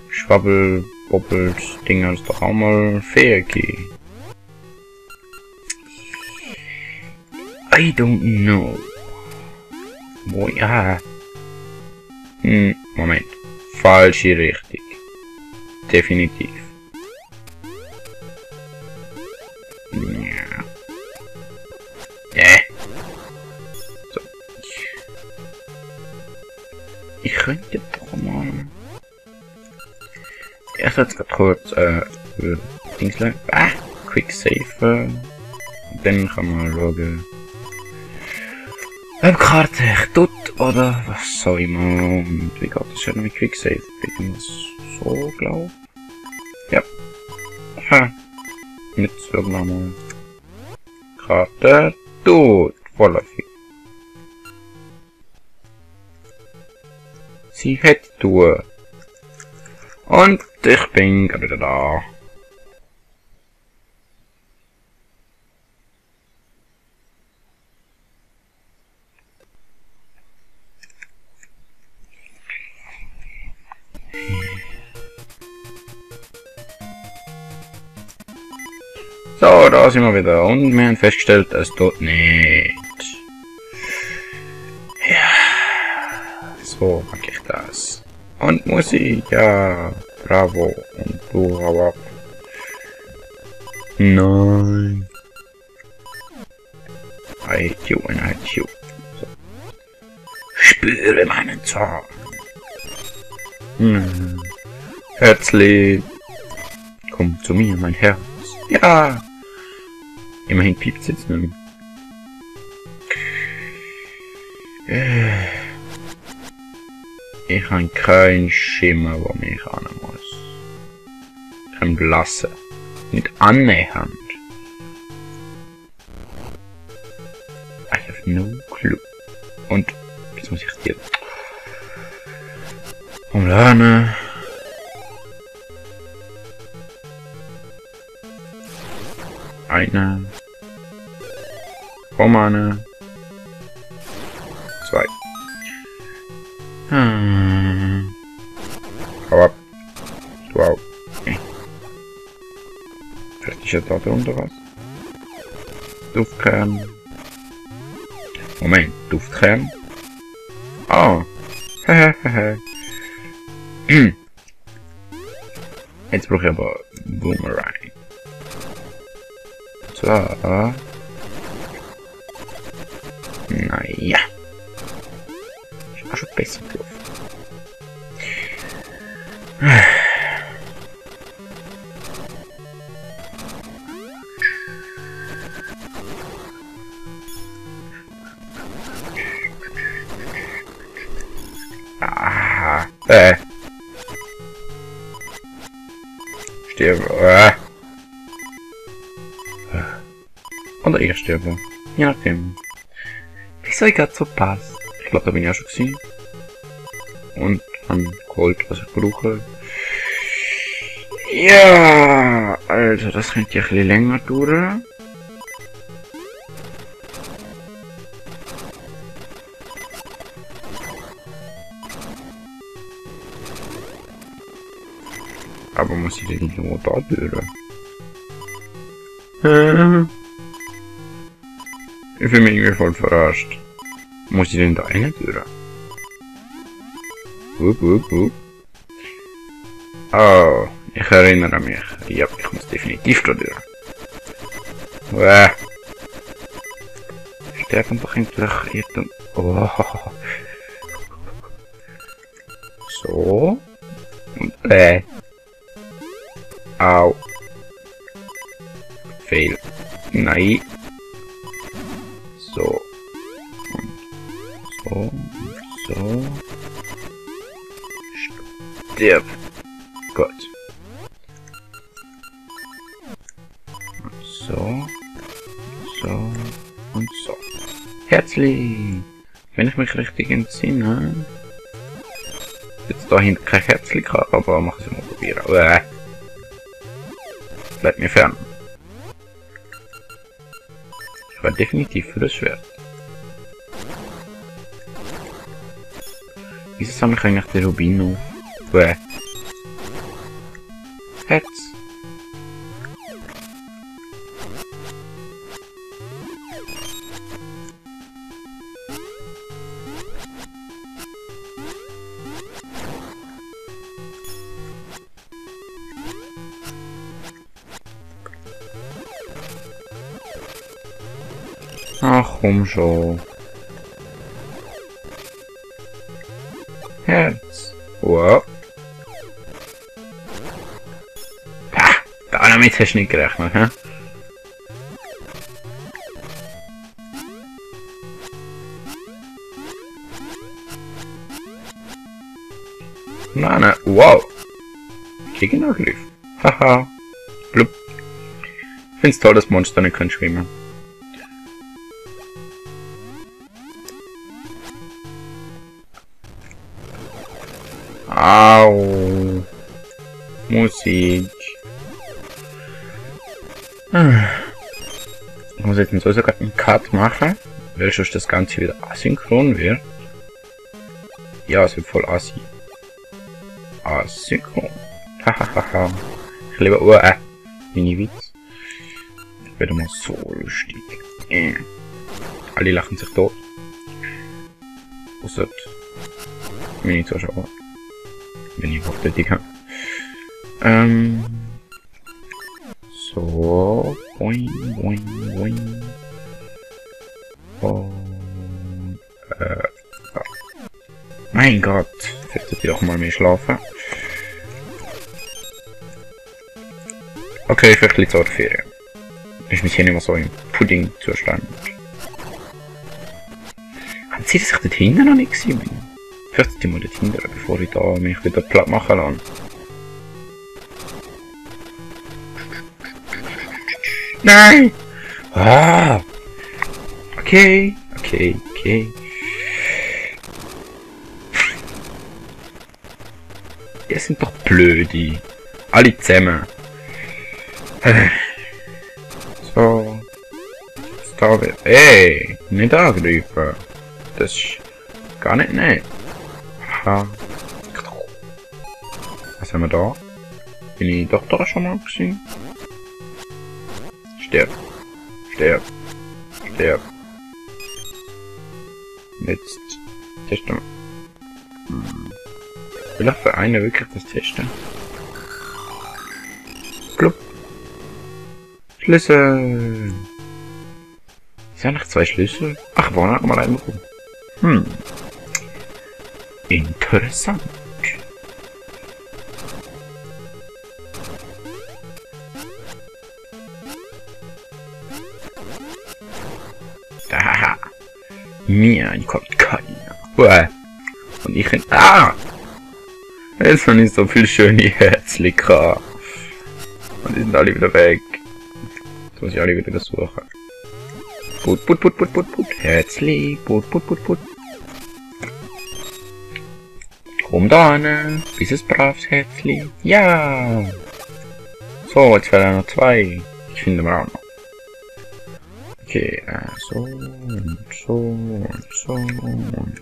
Schwabbel, Bobbelt, Dinger ist doch auch mal Fähig. I don't know. Wo, ja. Moment. Falsche Richtung. Definitiv. Ja. So. Ich könnte doch mal... Ich sollte gerade kurz, Dingsle... Quick Save. Dann kann man schauen... Ob die Karte echt tut, oder was soll ich mal... Und wie geht das schon mit Quick Save? Irgendwas so, glaub ich. Ja. Ha. Jetzt schauen wir mal. Karte tut. Vorläufig. Sie hätte tun. Und ich bin gerade wieder da. So, da sind wir wieder und wir haben festgestellt, es tut nicht. Ja, so mag ich das. Und Musik, ja, bravo. Und du hau ab. Nein. I hate you and I hate you. So. Spüre meinen Zorn. Herzlich. Komm zu mir, mein Herz. Ja. Immerhin piept es jetzt nicht mehr. Ich habe keinen Schimmer, wo mich an muss. Kein Blasse. Nicht annähernd. I have no clue. Und jetzt muss ich dir umlernen. Eine. Romane. 2. Hau ab. Du auch. Vielleicht ist ja da drunter was. Duftkern. Moment, Duftkern. Oh. Hehehe. Jetzt brauche ich aber Boomerang. So. Naja. Ist auch schon besser gelaufen. Aha. Sterbe. Oder ich sterbe. Je nachdem. Wieso ich gerade so passt. Ich glaube, da bin ich auch schon gewesen. Und an Gold, was ich brauche. Ja, also das könnte ja ein bisschen länger dauern. Aber muss ich denn nur da durch? Ich fühle mich irgendwie voll verarscht. Muss ich denn da eine durch? Oh, ich erinnere mich. Ja, ich muss definitiv da durch. Sterben doch endlich Irrtum. Oh. So. Und Au. Fail. Nein. So. Und so. Und so. Stirb. Gut. Und so. So. Und so. Herzlich. Wenn ich mich richtig entsinne. Jetzt da hinten kein Herzlich, aber mach es mal probieren. Bleibt mir fern. Ich war definitiv für das Schwert. Wieso sammle ich eigentlich den Rubin auf? Bäh. Hetz. Ach, komm schon. Herz. Wow. Ha! Damit hast du nicht gerechnet, hä? Nein, wow. Gegenangriff. Haha. Blub. Ich find's toll, dass Monster nicht können schwimmen. Au. Musik. Ich muss jetzt sogar einen Cut machen, weil sonst das Ganze wieder asynchron wird. Ja, es wird voll assi. Asynchron. Hahaha. Ich liebe Mini-Witz. Das wird mal so lustig. Alle lachen sich tot. Außer meine Zuschauer. Wenn ich überhaupt die kann. So. Boing, boing, boing. Und, mein Gott. Jetzt sollte ich auch mal mehr schlafen. Okay, vielleicht liegt es auch der Ferien. Ich mich hier nicht mehr so im Pudding-Zustand. Haben Sie das dort hinten noch nicht gesehen? Vielleicht sollte ich mal dort hinten, bevor ich da mich wieder platt machen lasse. Nein! Ah! Okay, okay, okay. Ihr sind doch blödi. Alle zusammen. So. Da wird. Ey! Nicht angreifen. Das ist gar nicht nett. Ha. Was haben wir da? Bin ich doch da schon mal gesehen? Sterb. Sterb. Sterb. Jetzt testen wir. Vielleicht für eine wirklich das testen. Blub. Schlüssel. Ist ja noch 2 Schlüssel? Ach, war noch mal einen bekommen. Interessant. Haha. Mir kommt keiner. Uah. Und ich bin. Ah! Jetzt noch nicht so viel schöne Herzli. Und die sind alle wieder weg. Jetzt muss ich alle wieder suchen. Put, put, put, put, put, put. Herzli. Put, put, put, put. Komm da hin. Dieses braves Herzli. Ja! So, jetzt werden noch 2. Ich finde wir auch noch. Okay, so und so und so und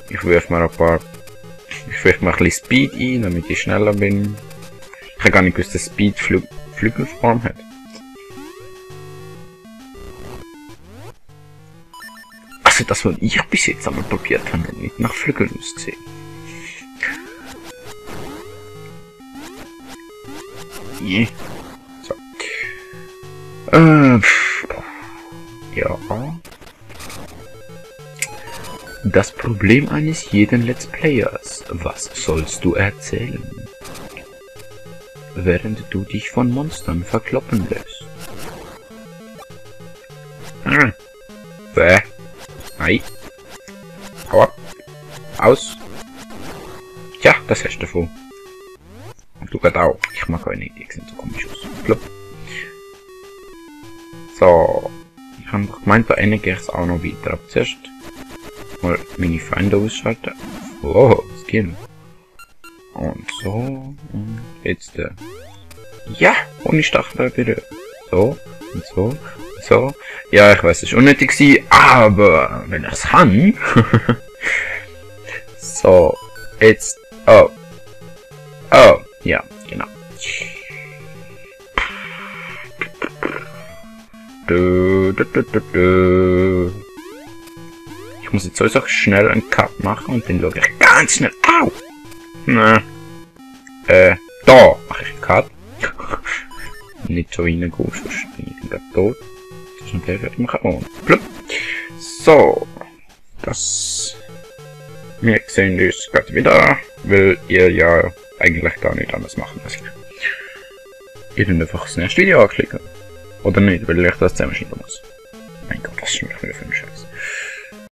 ich werfe mal ein paar. Ich werfe mal ein bisschen Speed ein, damit ich schneller bin. Ich habe gar nicht gewusst, dass Speed Flügelform hat. Also das, was ich bis jetzt einmal probiert habe, nicht nach Flügeln aussehen. Yeah. So. Ja. Das Problem eines jeden Let's Players. Was sollst du erzählen? Während du dich von Monstern verkloppen lässt. Bäh. Nein. Hau ab. Aus. Tja, das hast du davon. Und du gerade auch. Ich mag auch nicht, die sehen so komisch aus. Plopp. So. Ich habe doch gemeint, bei einer gehe ich es auch noch weiter. Aber zuerst mal meine Feinde ausschalten. Oh, das geht. Und so. Und jetzt. Ja, ohne Stachel bitte. So. Und so. Und so. Ja, ich weiß, es ist unnötig gewesen, aber wenn ich es kann. So. Jetzt. Oh. Ja, genau. Ich muss jetzt sowieso schnell einen Cut machen und den schaue ich ganz schnell. Au! Na. Da mache ich einen Cut. Nicht so reingehen, sonst bin ich gleich tot. Das ist natürlich fertig machen. Und blub. So. Das. Wir sehen uns gleich wieder, weil ihr ja eigentlich gar nicht anders machen als ich. Ihr könnt einfach das nächste Video anklicken. Oder nicht, weil ich das zusammenschneiden muss. Mein Gott, das ist schon wieder für ein Scheiß.